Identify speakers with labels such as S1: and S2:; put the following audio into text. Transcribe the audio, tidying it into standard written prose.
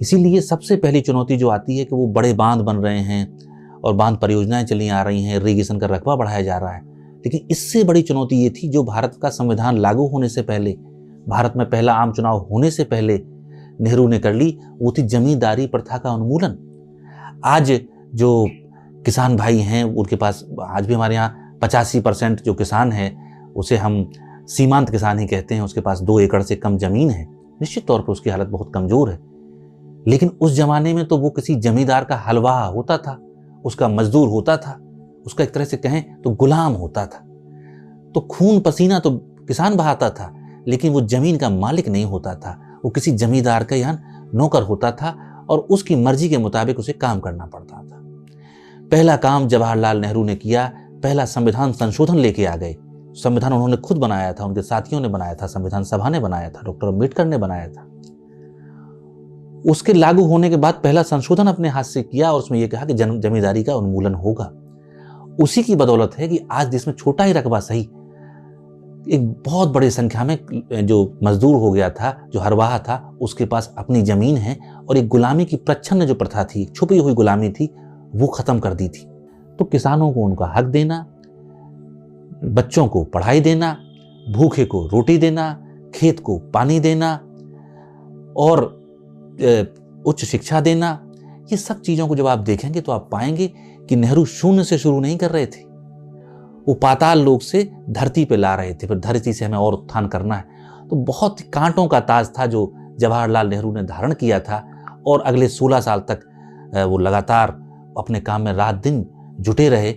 S1: इसीलिए सबसे पहली चुनौती जो आती है कि वो बड़े बांध बन रहे हैं और बांध परियोजनाएं चली आ रही हैं, इरिगेशन का रकबा बढ़ाया जा रहा है। लेकिन इससे बड़ी चुनौती ये थी, जो भारत का संविधान लागू होने से पहले, भारत में पहला आम चुनाव होने से पहले नेहरू ने कर ली, वो थी जमींदारी प्रथा का उन्मूलन। आज जो किसान भाई हैं उनके पास, आज भी हमारे यहाँ 85% जो किसान है उसे हम सीमांत किसान ही कहते हैं, उसके पास 2 एकड़ से कम जमीन है। निश्चित तौर पर उसकी हालत बहुत कमजोर है, लेकिन उस जमाने में तो वो किसी जमींदार का हलवाहा होता था, उसका मजदूर होता था, उसका एक तरह से कहें तो गुलाम होता था। तो खून पसीना तो किसान बहाता था, लेकिन वो जमीन का मालिक नहीं होता था, वो किसी जमींदार का यहाँ नौकर होता था और उसकी मर्जी के मुताबिक उसे काम करना पड़ता था। पहला काम जवाहरलाल नेहरू ने किया, पहला संविधान संशोधन लेके आ गए। संविधान उन्होंने खुद बनाया था, उनके साथियों ने बनाया था, संविधान सभा ने बनाया था, डॉक्टर अम्बेडकर ने बनाया था। उसके लागू होने के बाद पहला संशोधन अपने हाथ से किया और उसमें यह कहा कि जमींदारी का उन्मूलन होगा। उसी की बदौलत है कि आज देश में छोटा ही रकबा सही, एक बहुत बड़ी संख्या में जो मजदूर हो गया था, जो हरवाहा था, उसके पास अपनी जमीन है और एक गुलामी की प्रच्छन्न जो प्रथा थी, छुपी हुई गुलामी थी, वो खत्म कर दी थी। तो किसानों को उनका हक देना, बच्चों को पढ़ाई देना, भूखे को रोटी देना, खेत को पानी देना और उच्च शिक्षा देना, ये सब चीजों को जब आप देखेंगे तो आप पाएंगे कि नेहरू शून्य से शुरू नहीं कर रहे थे, वो पाताल लोक से धरती पे ला रहे थे, फिर धरती से हमें और उत्थान करना है। तो बहुत कांटों का ताज था जो जवाहरलाल नेहरू ने धारण किया था और अगले 16 साल तक वो लगातार अपने काम में रात दिन जुटे रहे।